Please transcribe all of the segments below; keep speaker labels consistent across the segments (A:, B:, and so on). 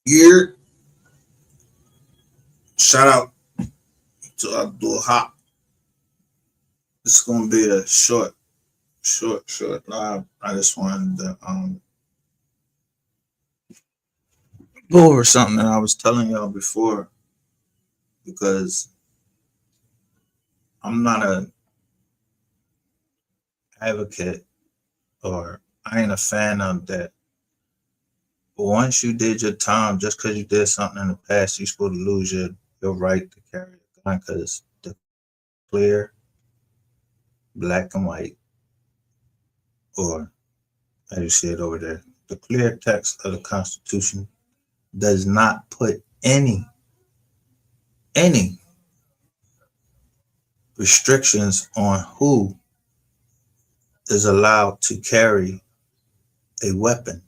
A: Here, shout out to Abdul Hop. It's gonna be a short live. I just wanted to go over something that I was telling y'all before because I'm not a advocate or I ain't a fan of that. But once you did your time, just because you did something in the past, you're supposed to lose your right to carry a gun because the clear black and white, or as you see it over there, the clear text of the Constitution does not put any restrictions on who is allowed to carry a weapon.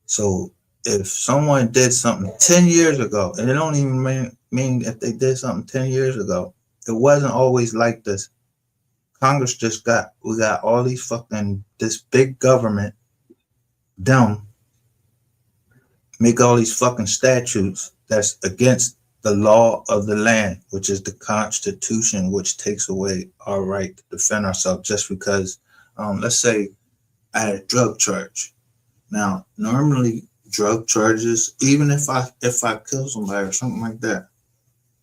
A: So if someone did something 10 years ago, and it don't even mean if they did something 10 years ago, it wasn't always like this. Congress we got all these this big government, them, make all these fucking statutes that's against the law of the land, which is the Constitution, which takes away our right to defend ourselves just because, let's say I had a drug charge. Now, normally drug charges, even if I kill somebody or something like that,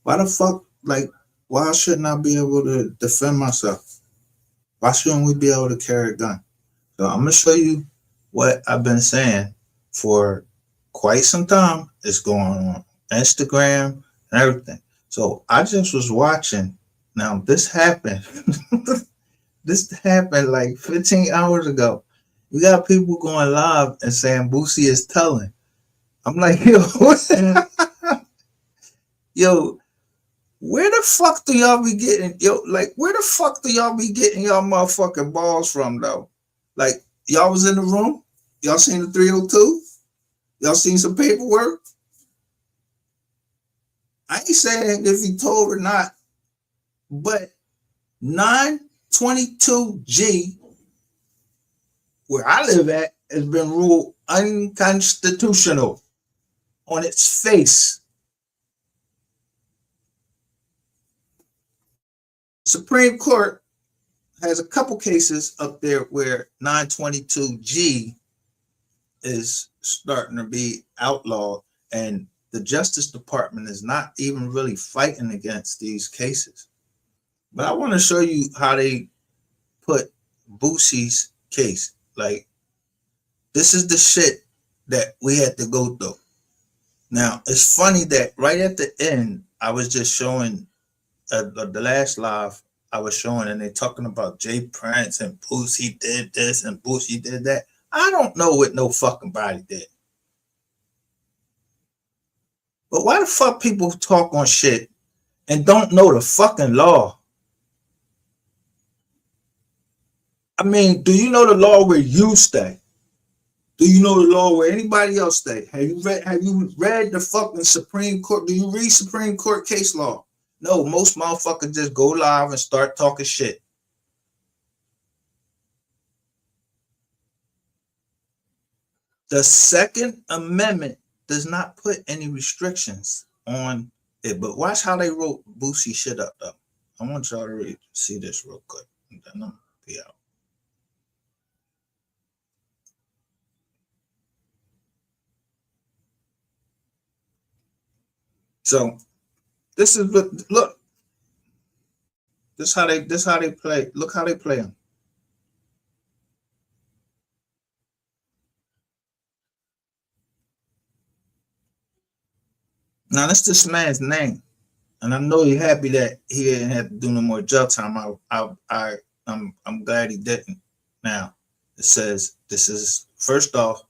A: why the fuck, like, why shouldn't I be able to defend myself? Why shouldn't we be able to carry a gun? So I'm gonna show you what I've been saying for quite some time. It's going on Instagram and everything. So I just was watching. Now this happened. This happened like 15 hours ago. You got people going live and saying Boosie is telling. I'm like, yo, yo, where the fuck do y'all be getting, where the fuck do y'all be getting y'all motherfucking balls from though? Like, y'all was in the room? Y'all seen the 302? Y'all seen some paperwork? I ain't saying if he told or not, but 922G, where I live at, has been ruled unconstitutional on its face. Supreme Court has a couple cases up there where 922G is starting to be outlawed, and the Justice Department is not even really fighting against these cases. But I want to show you how they put Boosie's case. Like, this is the shit that we had to go through. Now, it's funny that right at the end, I was just showing the last live I was showing, and they talking about Jay Prince and Boosie did this and Boosie did that. I don't know what no fucking body did. But why the fuck people talk on shit and don't know the fucking law? I mean, do you know the law where you stay? Do you know the law where anybody else stay? Have you read the fucking Supreme Court? Do you read Supreme Court case law? No, most motherfuckers just go live and start talking shit. The Second Amendment does not put any restrictions on it, but watch how they wrote Boosie shit up though. I want y'all to see this real quick, and then I'm be out. So this is look. This how they play. Look how they play them. Now that's this man's name, and I know he's happy that he didn't have to do no more jail time. I'm glad he didn't. Now it says this is first off,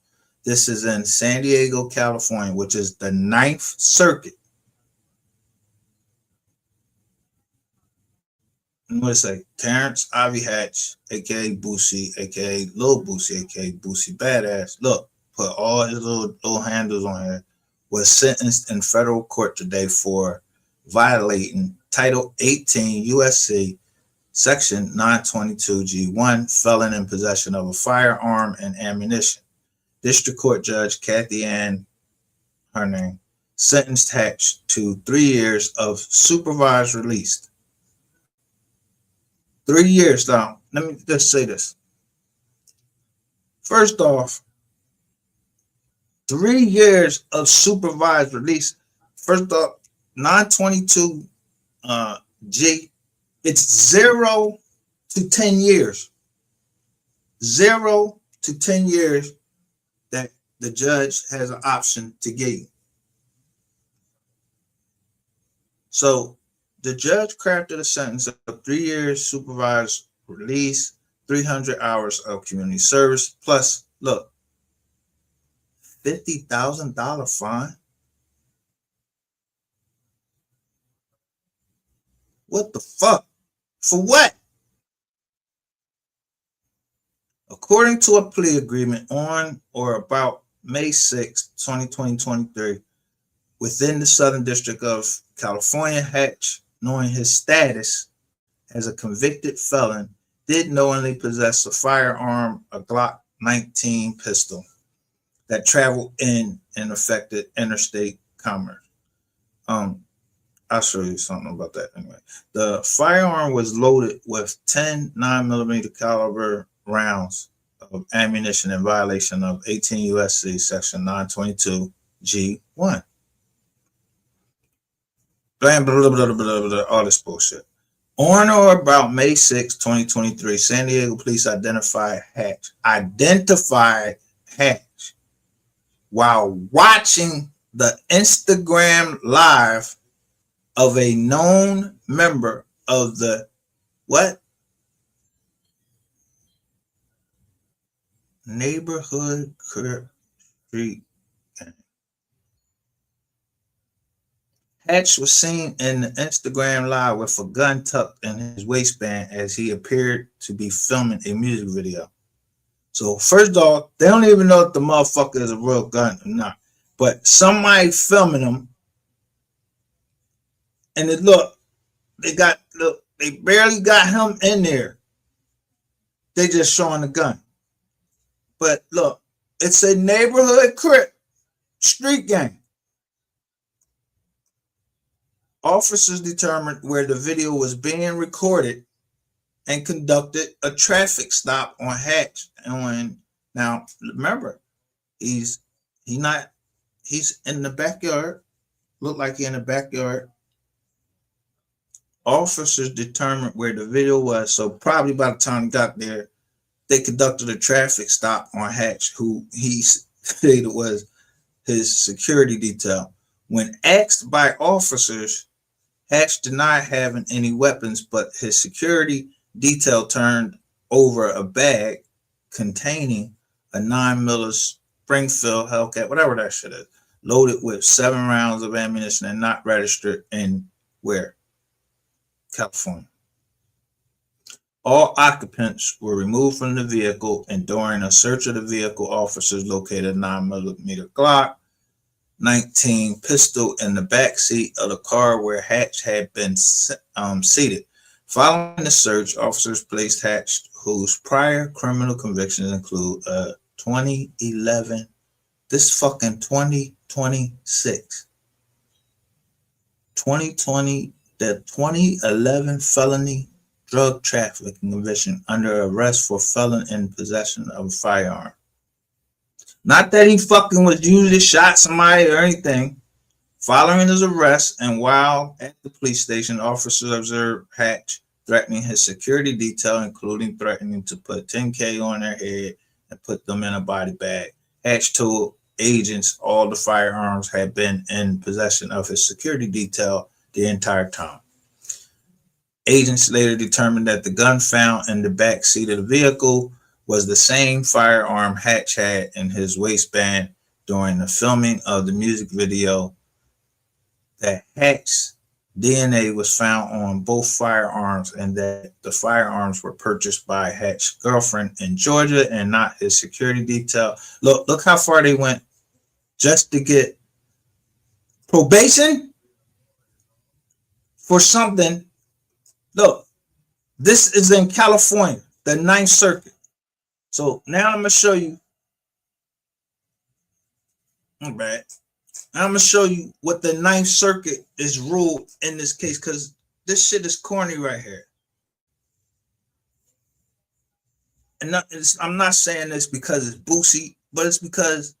A: this is in San Diego, California, which is the 9th Circuit. And what it say? Terrence Ivy Hatch, aka Boosie, aka Lil Boosie, aka Boosie Badass. Look, put all his little handles on here. Was sentenced in federal court today for violating Title 18 USC Section 922G1, felon in possession of a firearm and ammunition. District Court Judge Kathy Ann her name, sentenced Hatch to 3 years of supervised release. 3 years now. Let me just say this. First off, 3 years of supervised release. First off, 922 G, it's 0 to 10 years. 0 to 10 years that the judge has an option to give you. So the judge crafted a sentence of 3 years supervised release, 300 hours of community service, plus, look, $50,000 fine. What the fuck? For what? According to a plea agreement on or about May 6, 2023, within the Southern District of California, Hatch, knowing his status as a convicted felon, did knowingly possess a firearm, a Glock 19 pistol, that traveled in and affected interstate commerce. I'll show you something about that anyway. The firearm was loaded with 10 9mm caliber rounds of ammunition in violation of 18 U.S.C. Section 922 G1. Blah, blah, blah, blah, blah, blah, all this bullshit. On or about May 6, 2023, San Diego police identified Hatch while watching the Instagram live of a known member of the what? Neighborhood Street Gang. Hatch was seen in the Instagram live with a gun tucked in his waistband as he appeared to be filming a music video. So first off, they don't even know if the motherfucker is a real gun or not. But somebody filming him, and it they barely got him in there. They just showing the gun. But look, it's a neighborhood crip street gang. Officers determined where the video was being recorded and conducted a traffic stop on Hatch. Now remember, he's in the backyard. Looked like he in the backyard. Officers determined where the video was, so probably by the time he got there, they conducted a traffic stop on Hatch, who he stated was his security detail. When asked by officers, Hatch denied having any weapons, but his security detail turned over a bag containing a 9mm Springfield Hellcat, whatever that shit is, loaded with 7 rounds of ammunition and not registered in where? California. All occupants were removed from the vehicle, and during a search of the vehicle, officers located a 9mm Glock 19 pistol in the back seat of the car where Hatch had been seated. Following the search, officers placed Hatch, whose prior criminal convictions include 2011, this fucking 2026, 2020, the 2011 felony drug trafficking conviction, under arrest for felon in possession of a firearm. Not that he fucking was usually shot somebody or anything. Following his arrest and while at the police station, officers observed Hatch threatening his security detail, including threatening to put $10K on their head and put them in a body bag. Hatch told agents all the firearms had been in possession of his security detail the entire time. Agents later determined that the gun found in the back seat of the vehicle was the same firearm Hatch had in his waistband during the filming of the music video. That Hatch's DNA was found on both firearms, and that the firearms were purchased by Hatch's girlfriend in Georgia and not his security detail. Look how far they went just to get probation for something. Look, this is in California, the 9th Circuit. So now I'm going to show you. I'm bad. I'm gonna show you what the Ninth Circuit is ruled in this case, because this shit is corny right here. And I'm not saying this because it's Boosie, but it's because,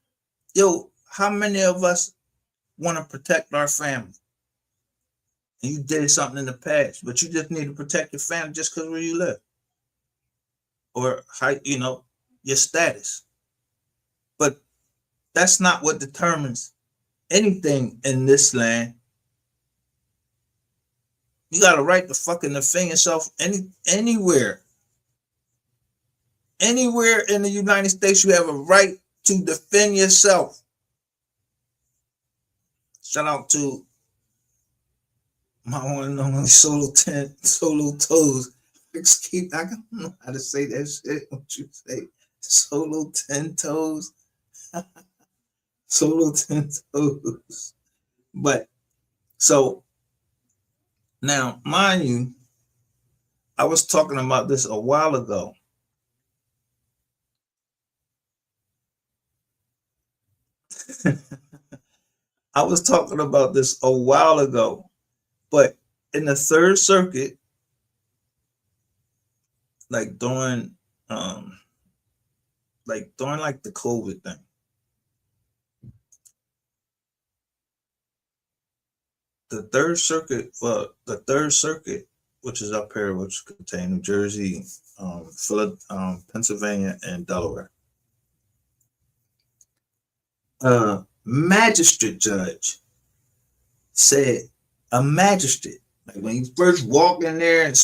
A: yo, how many of us want to protect our family? And you did something in the past, but you just need to protect your family just because where you live or how, your status. But that's not what determines anything in this land. You got a right to fucking defend yourself anywhere. Anywhere in the United States, you have a right to defend yourself. Shout out to my one and only solo toes. I don't know how to say that shit. What you say? Solo 10 toes. Solo 10 toes. But so now, mind you, I was talking about this a while ago. I was talking about this a while ago, but in the Third Circuit, like um during like the COVID thing, the Third Circuit, which is up here, which contain New Jersey, Pennsylvania, and Delaware. Magistrate judge said, a magistrate, like when you first walk in there and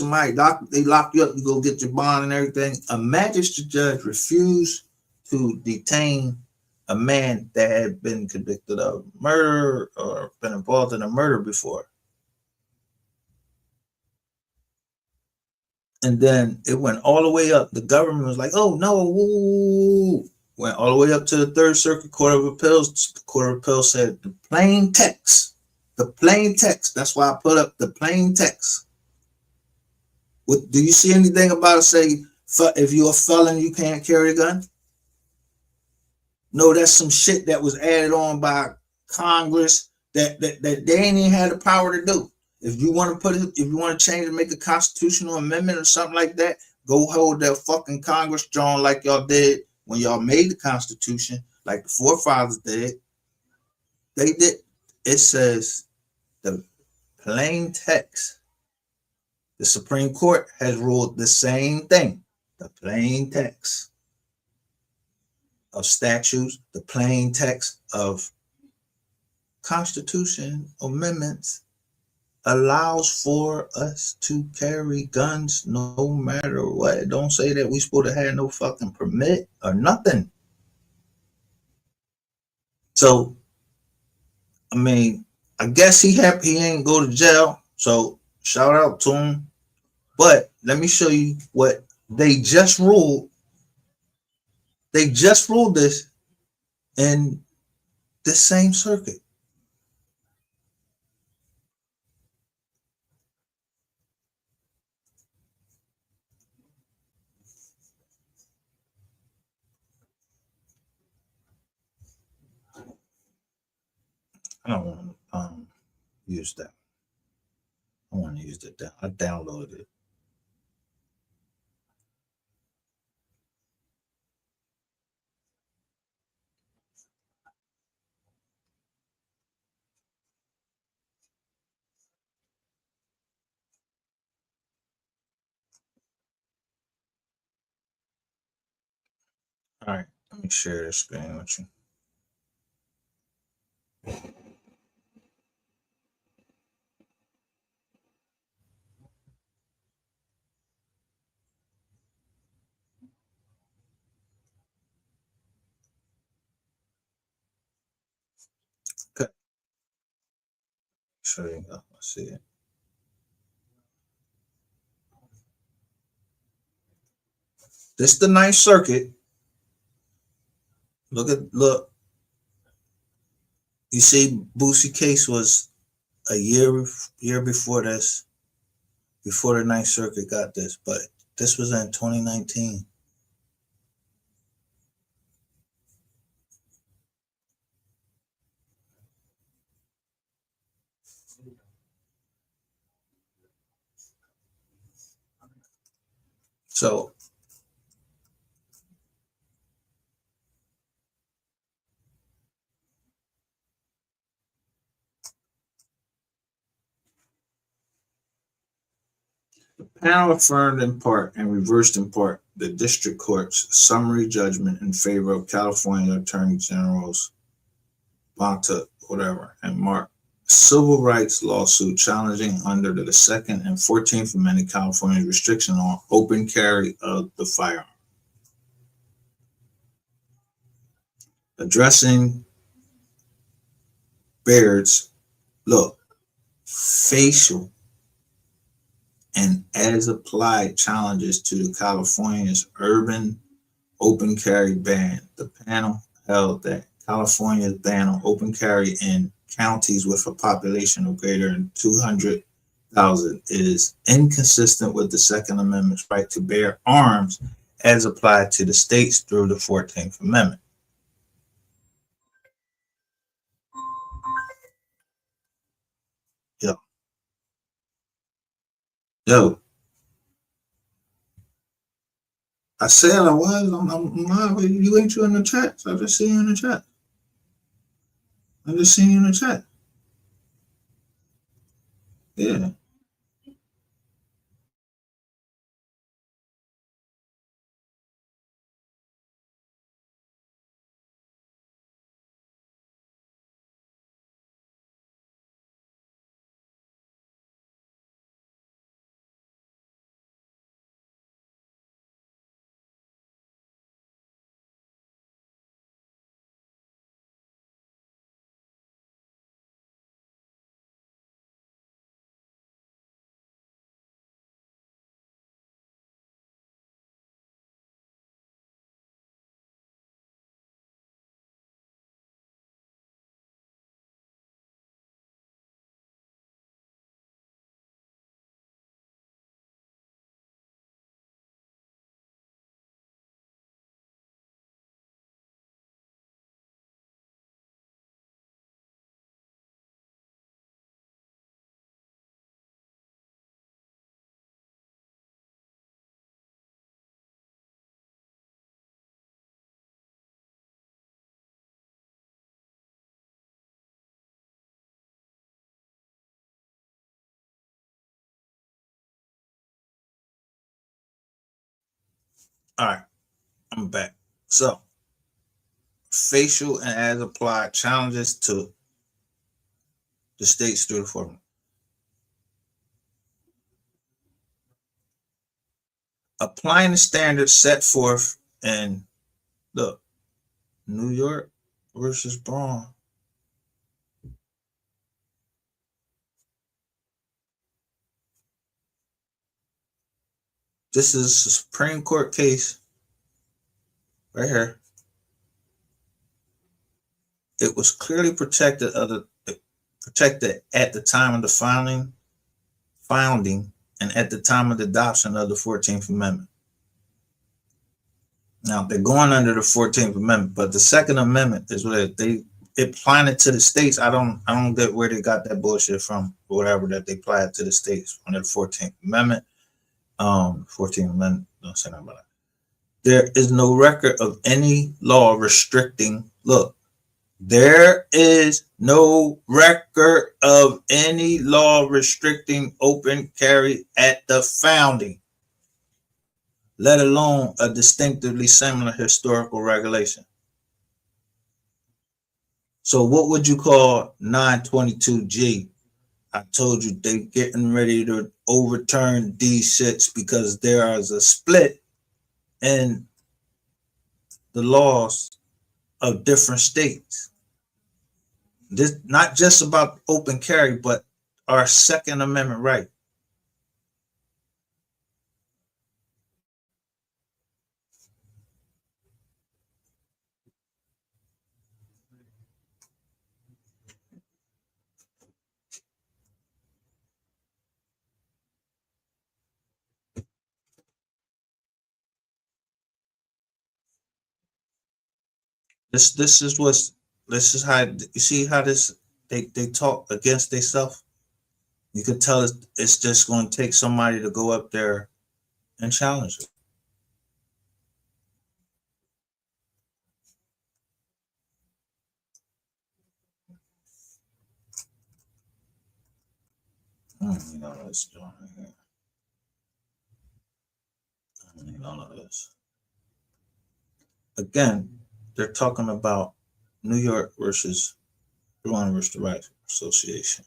A: they lock you up, you go get your bond and everything. A magistrate judge refused to detain a man that had been convicted of murder or been involved in a murder before. And then it went all the way up. The government was like, oh no, woo. Went all the way up to the Third Circuit Court of Appeals. The Court of Appeals said the plain text. That's why I put up the plain text. Do you see anything about it say, if you're a felon, you can't carry a gun? No, that's some shit that was added on by Congress that they ain't even had the power to do. If you want to change and make a constitutional amendment or something like that, go hold that fucking Congress drawn like y'all did when y'all made the Constitution, like the forefathers did. They did. It says the plain text. The Supreme Court has ruled the same thing. The plain text of statutes, the plain text of Constitution amendments allows for us to carry guns no matter what. It don't say that we supposed to have no fucking permit or nothing. So, I mean, I guess he happy he ain't go to jail. So shout out to him. But let me show you what they just ruled. They just ruled this in the same circuit. I don't want to use that. I want to use it down. I downloaded it. All right, let me share this screen with you. Okay, show you. I see it. This is the Ninth Circuit. Look. You see, Boosie case was a year before this, before the Ninth Circuit got this, but this was in 2019. So panel affirmed in part and reversed in part the district court's summary judgment in favor of California Attorney General's Bonta, whatever, and Mark civil rights lawsuit challenging under the Second and 14th Amendment California's restriction on open carry of the firearm. Addressing Baird's facial and as applied challenges to the California's urban open carry ban, the panel held that California's ban on open carry in counties with a population of greater than 200,000 is inconsistent with the Second Amendment's right to bear arms as applied to the states through the 14th Amendment. Yo, yo, I said I was. I'm live. You ain't you in the chat. So I just see you in the chat. I just seen you in the chat. Yeah. All right. I'm back. So, facial and as applied challenges to the state's through the formula. Applying the standards set forth in look, New York versus Braun. This is a Supreme Court case right here. It was clearly protected at the time of the founding and at the time of the adoption of the 14th Amendment. Now they're going under the 14th Amendment, but the Second Amendment is where they applying it to the states. I don't get where they got that bullshit from, or whatever that they apply it to the states under the 14th Amendment. 14th Amendment, don't say nothing about it. There is no record of any law restricting. Look, there is no record of any law restricting open carry at the founding, let alone a distinctively similar historical regulation. So what would you call 922G? I told you they getting ready to overturn these shits because there is a split in the laws of different states. This not just about open carry, but our Second Amendment right. This is what's this is how you see how this they talk against themselves. You could tell it's just going to take somebody to go up there and challenge it. I don't need all this doing here. I don't need all of this. Again, they're talking about New York versus Rwanda versus the Right Association.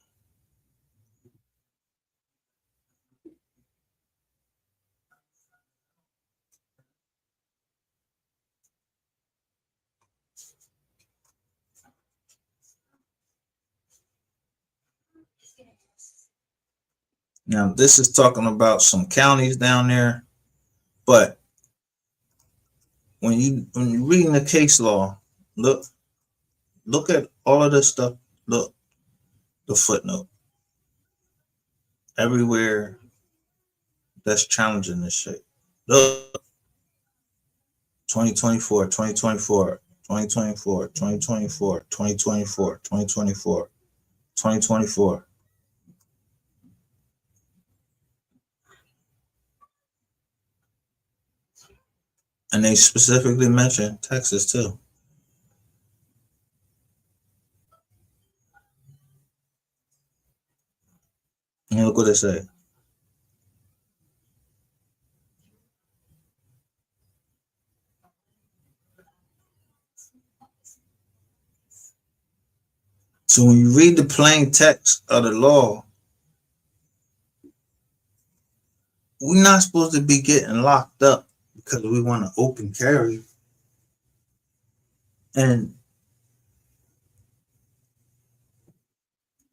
A: Now, this is talking about some counties down there, but when you reading the case law, look at all of this stuff. Look, the footnote. Everywhere that's challenging this shit. Look, 2024, 2024, 2024, 2024, 2024, 2024, 2024. And they specifically mentioned Texas too. And look what they say. So when you read the plain text of the law, we're not supposed to be getting locked up because we want to open carry. And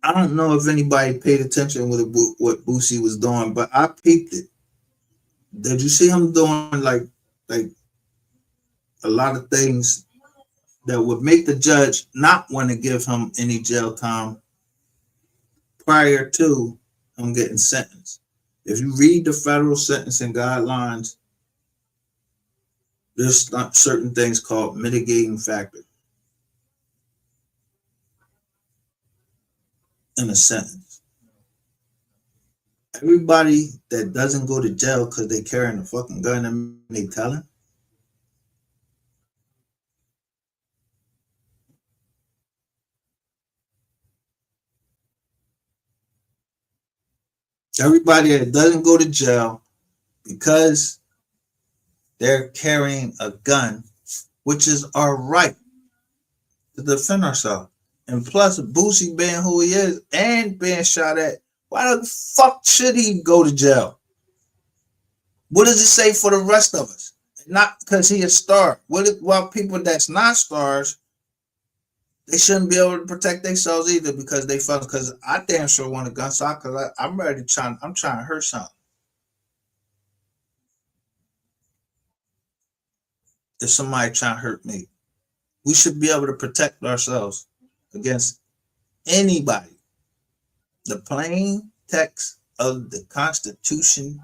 A: I don't know if anybody paid attention with what Boosie was doing, but I peeped it. Did you see him doing like a lot of things that would make the judge not want to give him any jail time prior to him getting sentenced? If you read the federal sentencing guidelines, there's not certain things called mitigating factor in a sentence. Everybody that doesn't go to jail because they carrying a fucking gun and they telling, everybody that doesn't go to jail because they're carrying a gun, which is our right to defend ourselves. And plus, Boosie being who he is and being shot at, why the fuck should he go to jail? What does it say for the rest of us? Not because he a star. Well, people that's not stars, they shouldn't be able to protect themselves either because they fuck. Because I damn sure want a gun, so I'm ready to try. I'm trying to hurt something. If somebody trying to hurt me, we should be able to protect ourselves against anybody. The plain text of the Constitution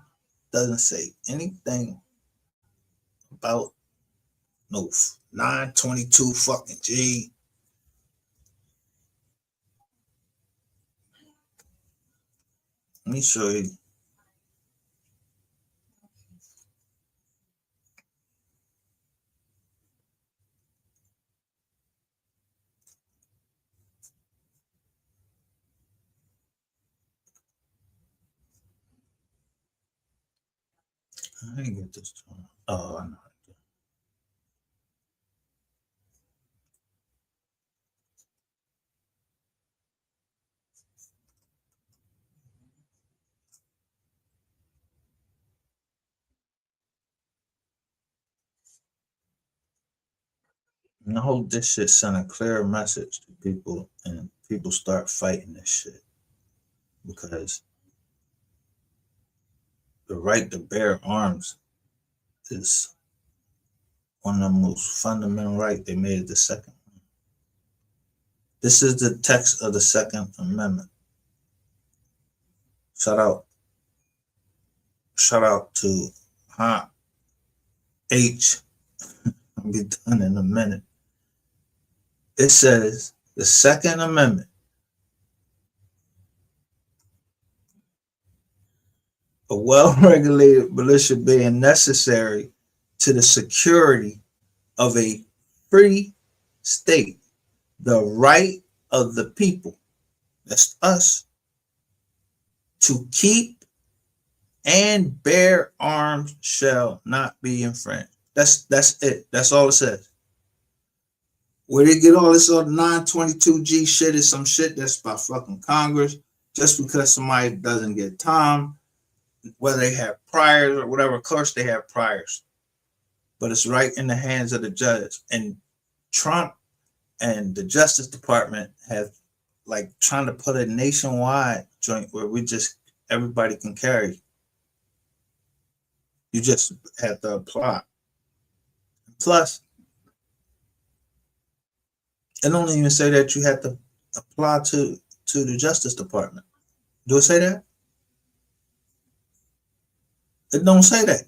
A: doesn't say anything about no 922 fucking G. Let me show you. I didn't get this one. Oh, I know. And I hope this shit send a clear message to people and people start fighting this shit because the right to bear arms is one of the most fundamental rights. They made it the second. This is the text of the Second Amendment. Shout out, shout out to H. I'll be done in a minute. It says the Second Amendment A well-regulated militia being necessary to the security of a free state, the right of the people, that's us, to keep and bear arms shall not be infringed. That's it. That's all it says. Where they get all this other 922G shit is some shit that's by fucking Congress. Just because somebody doesn't get time, whether they have priors or whatever, of course they have priors. But it's right in the hands of the judge. And Trump and the Justice Department have like trying to put a nationwide joint where we just everybody can carry. You just have to apply. Plus, it don't even say that you have to apply to the Justice Department. Do it say that? It don't say that.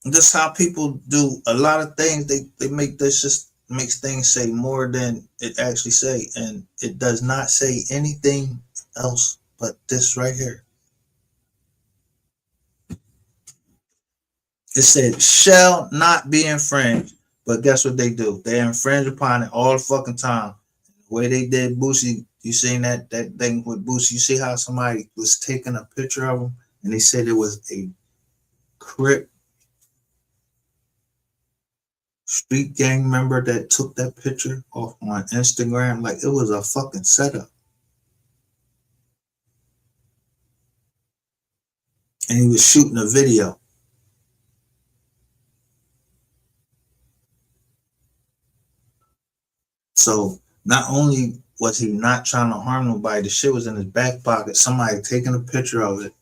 A: That's how people do a lot of things. They make this just makes things say more than it actually say, and it does not say anything else but this right here. It said shall not be infringed, but guess what they do? They infringe upon it all the fucking time. The way they did Boosie, you seen that thing with Boosie? You see how somebody was taking a picture of him, and they said it was a Crip street gang member that took that picture off on Instagram. Like it was a fucking setup. And he was shooting a video. So not only was he not trying to harm nobody, the shit was in his back pocket. Somebody taking a picture of it.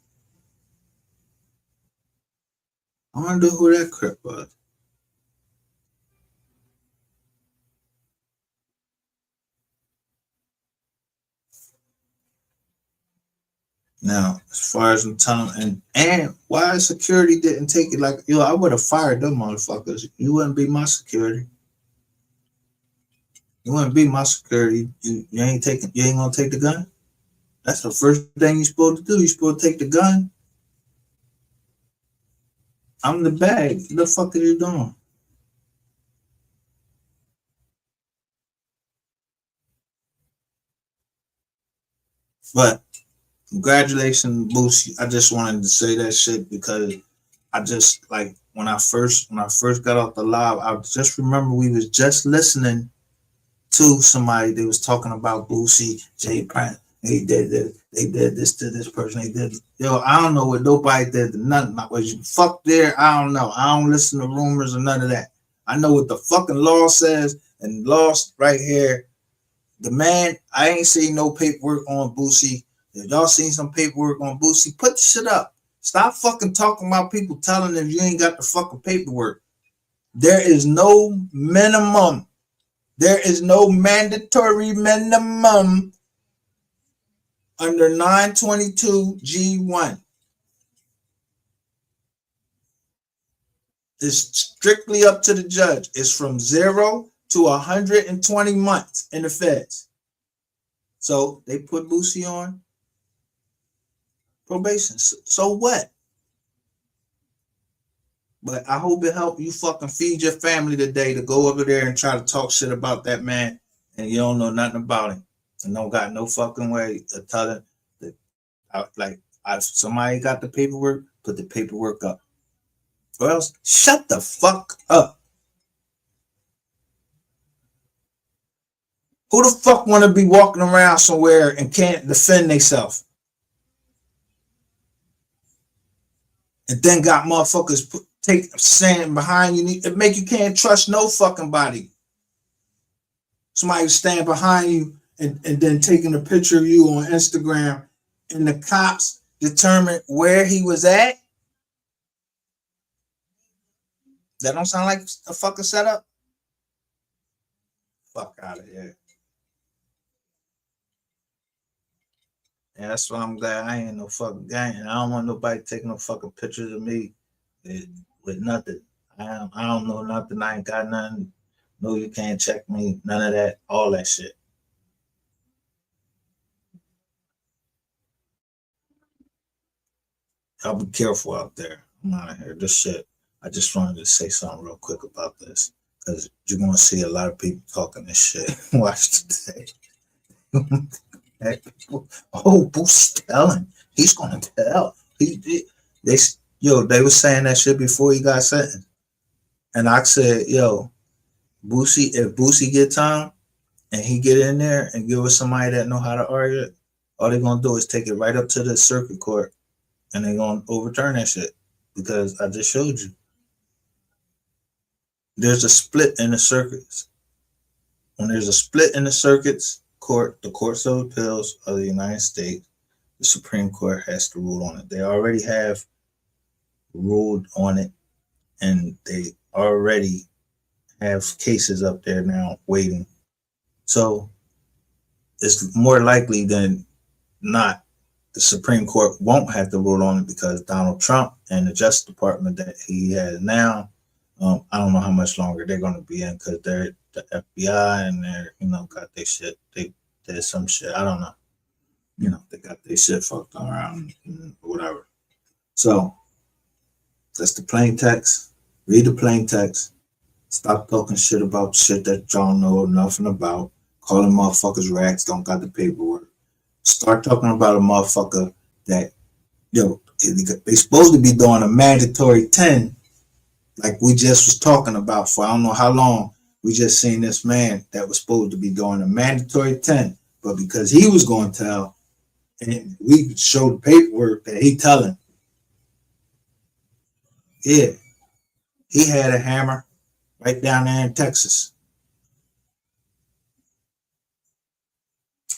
A: I wonder who that Crip was. Now, as far as I'm telling, and why security didn't take it, like, yo, I would have fired them motherfuckers. You wouldn't be my security. You wouldn't be my security. You ain't taking. You ain't gonna take the gun. That's the first thing you're supposed to do. You're supposed to take the gun. I'm the bag. What the fuck are you doing? But congratulations, Boosie. I just wanted to say that shit because I just like when I first got off the live, I just remember we was just listening to somebody that was talking about Boosie, Jay Prince. They did this to this person. They did. Yo, I don't know what nobody did to nothing. Like, was you fuck there? I don't know. I don't listen to rumors or none of that. I know what the fucking law says, and law right here. The man, I ain't seen no paperwork on Boosie. If y'all seen some paperwork on Boosie, put the shit up. Stop fucking talking about people telling them you ain't got the fucking paperwork. There is no minimum. There is no mandatory minimum under 922 G1. It's strictly up to the judge. It's from 0 to 120 months in the feds. So they put Boosie on probation. So what? But I hope it helped you fucking feed your family today to go over there and try to talk shit about that man and you don't know nothing about him and don't got no fucking way to tell him that somebody got the paperwork, put the paperwork up. Or else shut the fuck up. Who the fuck want to be walking around somewhere and can't defend themselves? And then got motherfuckers standing behind you. It make you can't trust no fucking body. Somebody stand behind you and then taking a picture of you on Instagram and the cops determine where he was at. That don't sound like a fucking setup. Fuck out of here. Yeah, that's why I'm glad I ain't no fucking gang. I don't want nobody taking no fucking pictures of me with nothing. I don't know nothing. I ain't got nothing. No, you can't check me. None of that. All that shit. I'll be careful out there. I'm out of here. This shit. I just wanted to say something real quick about this because you're gonna see a lot of people talking this shit. Watch today. Oh, Boosie telling. He's gonna tell. They they was saying that shit before he got sentenced, and I said, yo, Boosie, if Boosie get time and he get in there and give us somebody that know how to argue, all they gonna do is take it right up to the circuit court and they gonna overturn that shit because I just showed you. There's a split in the circuits. When there's a split in the circuits court, the courts of appeals of the United States, the Supreme Court has to rule on it. They already have ruled on it, and they already have cases up there now waiting. So it's more likely than not the Supreme Court won't have to rule on it because Donald Trump and the Justice Department that he has now, I don't know how much longer they're going to be in because they're the FBI and they're, got their shit. They did some shit. I don't know. They got their shit fucked around or whatever. So that's the plain text. Read the plain text. Stop talking shit about shit that y'all know nothing about. Calling motherfuckers rags, don't got the paperwork. Start talking about a motherfucker that, they supposed to be doing a mandatory 10, like we just was talking about for I don't know how long. We just seen this man that was supposed to be doing a mandatory 10, but because he was going to tell, and we showed the paperwork that he telling. Yeah, he had a hammer right down there in Texas.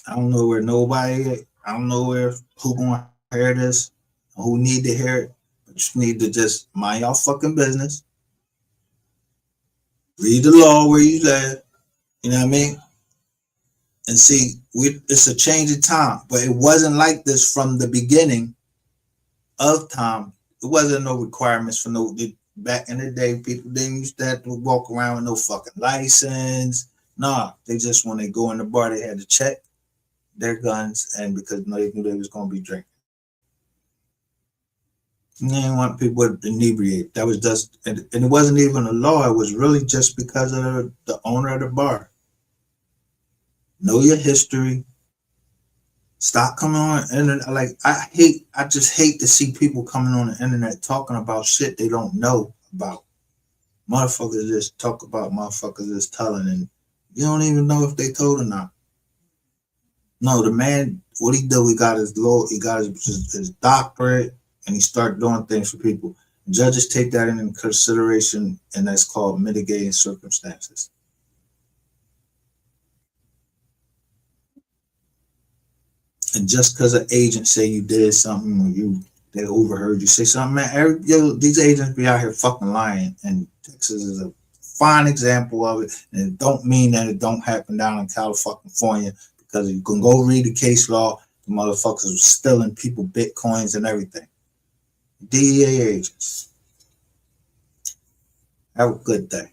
A: I don't know where nobody, I don't know who gonna hear this, who need to hear it, but you need to just mind y'all fucking business. Read the law where you live, you know what I mean? And see, it's a change of time, but it wasn't like this from the beginning of time. It wasn't no requirements for back in the day, people didn't used to have to walk around with no fucking license. Nah, they just, when they go in the bar, they had to check their guns, and because they knew they was going to be drinking. And they didn't want people to inebriate. That was just, and it wasn't even a law. It was really just because of the owner of the bar. Know your history. Stop coming on the internet. Like, I just hate to see people coming on the internet talking about shit they don't know about. Motherfuckers just talk about motherfuckers just telling, and you don't even know if they told or not. No, the man, what he did, he got his law, he got his doctorate, and he started doing things for people. Judges take that into consideration, and that's called mitigating circumstances. And just because an agent say you did something or they overheard you say something, man, these agents be out here fucking lying, and Texas is a fine example of it. And it don't mean that it don't happen down in California, because you can go read the case law. The motherfuckers was stealing people bitcoins and everything. DEA agents. Have a good day.